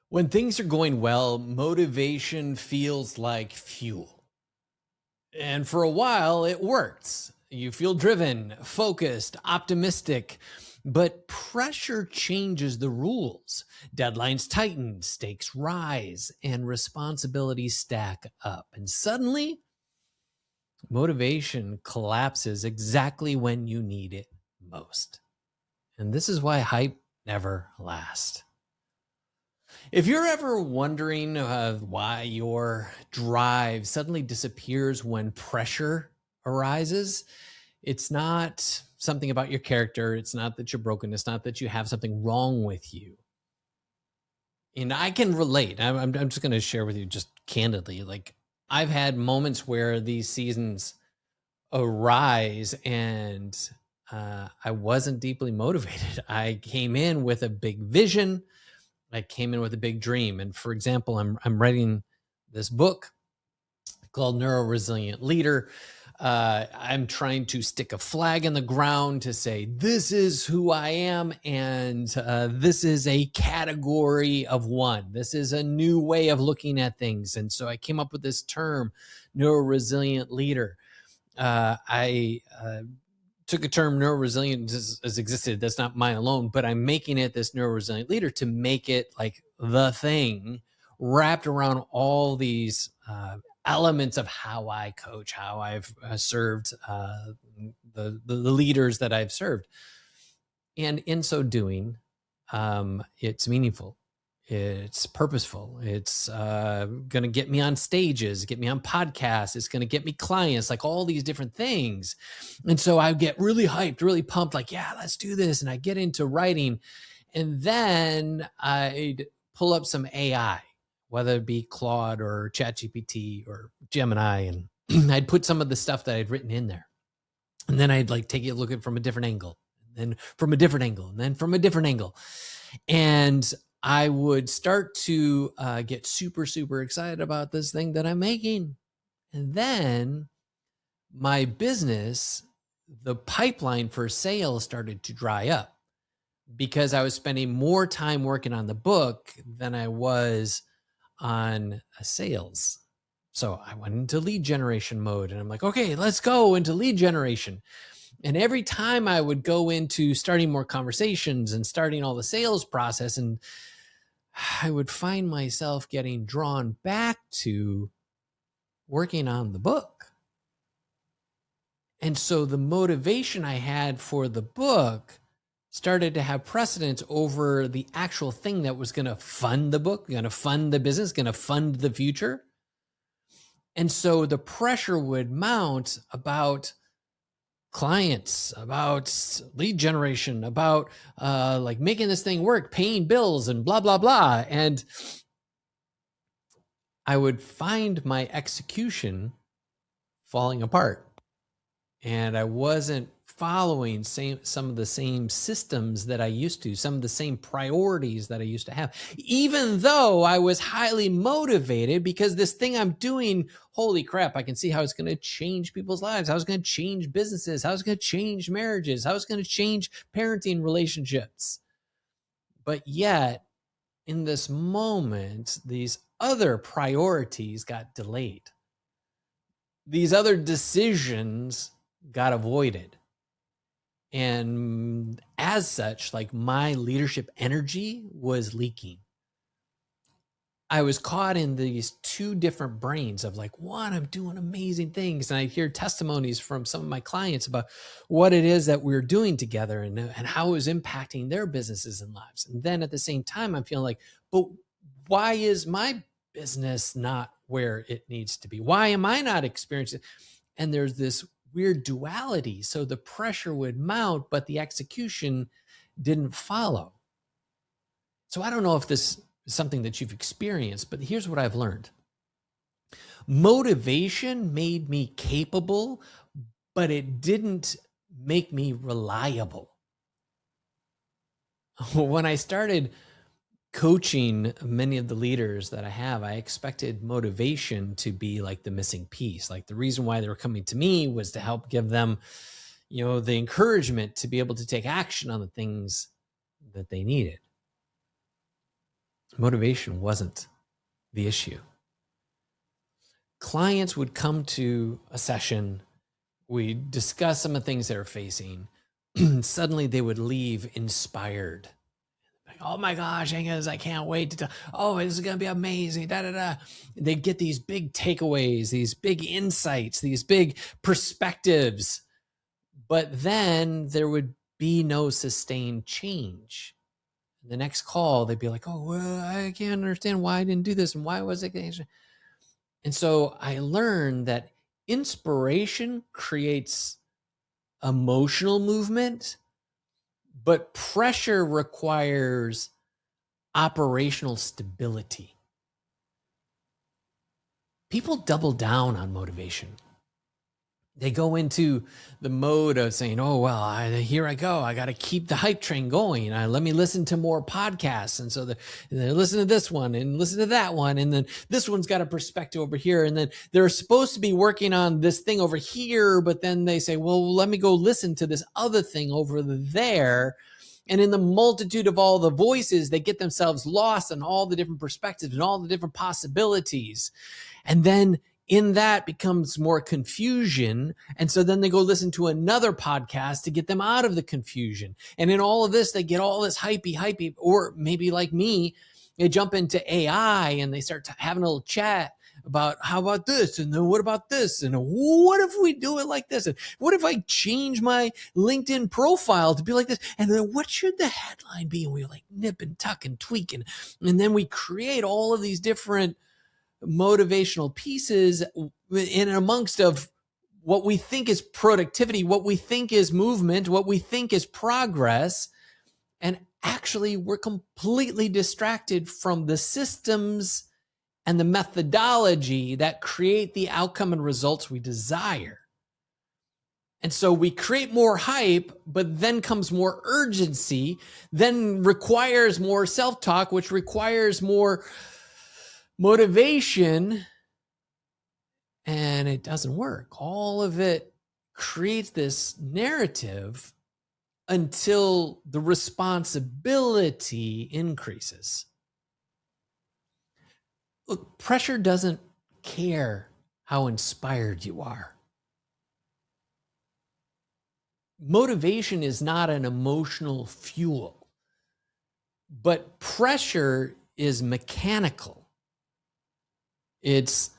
When things are going well, motivation feels like fuel. And for a while, it works. You feel driven, focused, optimistic. But pressure changes the rules. Deadlines tighten, stakes rise, and responsibilities stack up. And suddenly, motivation collapses exactly when you need it most. And this is why hype never lasts. If you're ever wondering why your drive suddenly disappears when pressure arises, it's not something about your character. It's not that you're broken. It's not that you have something wrong with you. And I can relate. I'm just going to share with you just candidly. Like, I've had moments where these seasons arise and I wasn't deeply motivated. I came in with a big vision. I came in with a big dream. And for example, I'm writing this book called Neuro-Resilient Leader. I'm trying to stick a flag in the ground to say, this is who I am. And this is a category of one. This is a new way of looking at things. And so I came up with this term, Neuro-Resilient Leader. I took a term neuro-resilient has existed. That's not mine alone, but I'm making it this neuro-resilient leader to make it like the thing wrapped around all these elements of how I coach, how I've served the leaders that I've served. And in so doing, it's meaningful. It's purposeful. It's going to get me on stages, get me on podcasts. It's going to get me clients, like all these different things. And so I get really hyped, really pumped, like, yeah, let's do this. And I get into writing. And then I'd pull up some AI, whether it be Claude or ChatGPT or Gemini. And I'd put some of the stuff that I'd written in there. And then I'd like take it, look at it from a different angle, and then from a different angle, and then from a different angle. And I would start to get super, super excited about this thing that I'm making. And then my business, the pipeline for sales started to dry up because I was spending more time working on the book than I was on sales. So I went into lead generation mode and I'm like, okay, let's go into lead generation. And every time I would go into starting more conversations and starting all the sales process, and I would find myself getting drawn back to working on the book. And so the motivation I had for the book started to have precedence over the actual thing that was going to fund the book, going to fund the business, going to fund the future. And so the pressure would mount about clients, about lead generation, about like making this thing work, paying bills and blah, blah, blah. And I would find my execution falling apart. And I wasn't following some of the same systems that I used to, some of the same priorities that I used to have, even though I was highly motivated because this thing I'm doing, holy crap, I can see how it's going to change people's lives, how it's going to change businesses, how it's going to change marriages, how it's going to change parenting relationships. But yet, in this moment, these other priorities got delayed. These other decisions got avoided. And as such, like my leadership energy was leaking. I was caught in these two different brains of like, one, I'm doing amazing things. And I hear testimonies from some of my clients about what it is that we're doing together and how it was impacting their businesses and lives. And then at the same time, I'm feeling like, but why is my business not where it needs to be? Why am I not experiencing? And there's this weird duality. So the pressure would mount, but the execution didn't follow. So I don't know if this is something that you've experienced, but here's what I've learned. Motivation made me capable, but it didn't make me reliable. When I started coaching many of the leaders that I have, I expected motivation to be like the missing piece. Like the reason why they were coming to me was to help give them, the encouragement to be able to take action on the things that they needed. Motivation wasn't the issue. Clients would come to a session, we discuss some of the things they're facing. Suddenly they would leave inspired. Like, oh my gosh, Angus, I can't wait to oh, this is going to be amazing. Da, da, da. They get these big takeaways, these big insights, these big perspectives. But then there would be no sustained change. The next call, they'd be like, oh, well, I can't understand why I didn't do this and why was it. And so I learned that inspiration creates emotional movement, but pressure requires operational stability. People double down on motivation. They go into the mode of saying, oh, well, here I go. I got to keep the hype train going. Let me listen to more podcasts. And so they listen to this one and listen to that one. And then this one's got a perspective over here. And then they're supposed to be working on this thing over here. But then they say, well, let me go listen to this other thing over there. And in the multitude of all the voices, they get themselves lost in all the different perspectives and all the different possibilities. And then in that becomes more confusion. And so then they go listen to another podcast to get them out of the confusion. And in all of this, they get all this hypey, or maybe like me, they jump into AI and they start having a little chat about how about this? And then what about this? And what if we do it like this? And what if I change my LinkedIn profile to be like this? And then what should the headline be? And we like nip and tuck and tweak. And then we create all of these different motivational pieces in amongst of what we think is productivity, what we think is movement, what we think is progress. And actually, we're completely distracted from the systems and the methodology that create the outcome and results we desire. And so we create more hype, but then comes more urgency, then requires more self-talk, which requires more motivation, and it doesn't work. All of it creates this narrative until the responsibility increases. Look, pressure doesn't care how inspired you are. Motivation is not an emotional fuel, but pressure is mechanical. It's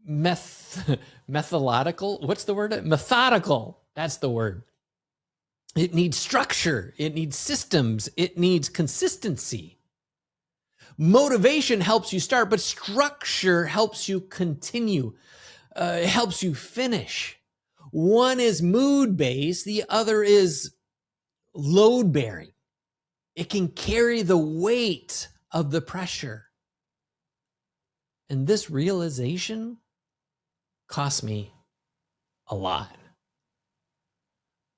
methodical. What's the word? Methodical. That's the word. It needs structure. It needs systems. It needs consistency. Motivation helps you start, but structure helps you continue. It helps you finish. One is mood-based. The other is load-bearing. It can carry the weight of the pressure. And this realization cost me a lot.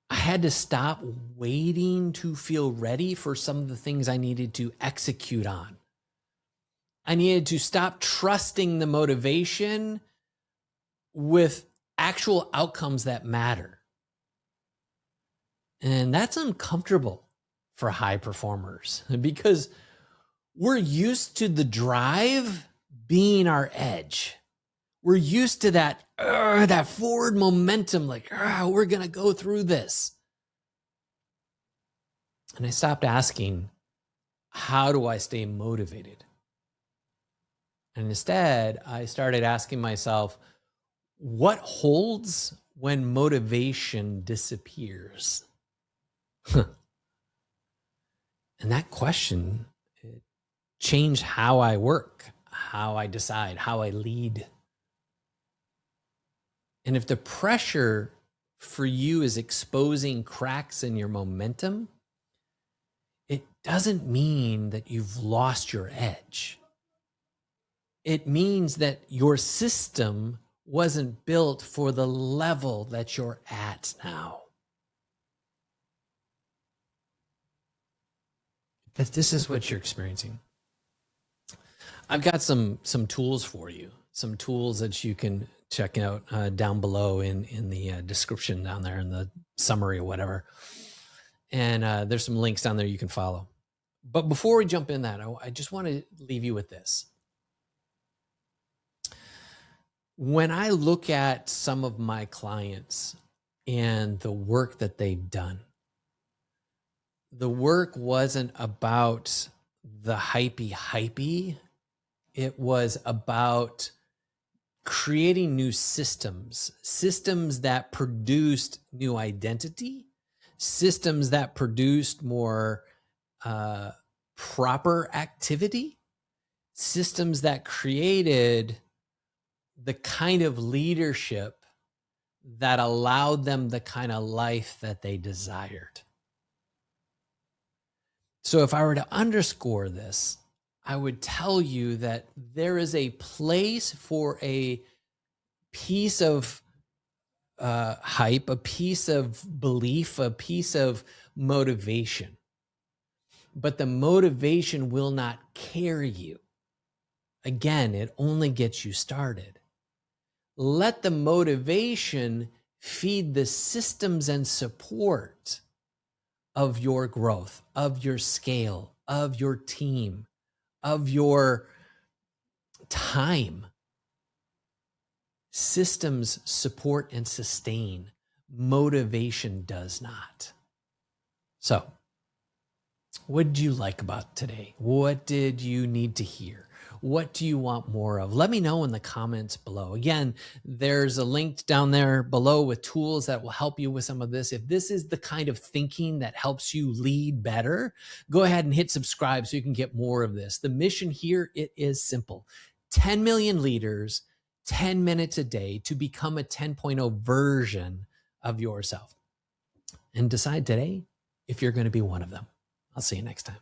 I had to stop waiting to feel ready for some of the things I needed to execute on. I needed to stop trusting the motivation with actual outcomes that matter. And that's uncomfortable for high performers because we're used to the drive being our edge. We're used to that forward momentum, like, we're going to go through this. And I stopped asking, how do I stay motivated? And instead, I started asking myself, what holds when motivation disappears? And that question changed how I work, how I decide, how I lead. And if the pressure for you is exposing cracks in your momentum, it doesn't mean that you've lost your edge. It means that your system wasn't built for the level that you're at now. That this is what you're experiencing. I've got some tools for you, some tools that you can check out down below in the description down there in the summary or whatever. And there's some links down there you can follow. But before we jump in that, I just want to leave you with this. When I look at some of my clients and the work that they've done, the work wasn't about the hypey. It was about creating new systems that produced new identity, systems that produced more proper activity, systems that created the kind of leadership that allowed them the kind of life that they desired. So if I were to underscore this, I would tell you that there is a place for a piece of hype, a piece of belief, a piece of motivation. But the motivation will not carry you. Again, it only gets you started. Let the motivation feed the systems and support of your growth, of your scale, of your team, of your time. Systems support and sustain. Motivation does not. So, what did you like about today? What did you need to hear? What do you want more of? Let me know in the comments below. Again, there's a link down there below with tools that will help you with some of this. If this is the kind of thinking that helps you lead better, go ahead and hit subscribe so you can get more of this. The mission here, it is simple. 10 million leaders, 10 minutes a day to become a 10.0 version of yourself. And decide today if you're going to be one of them. I'll see you next time.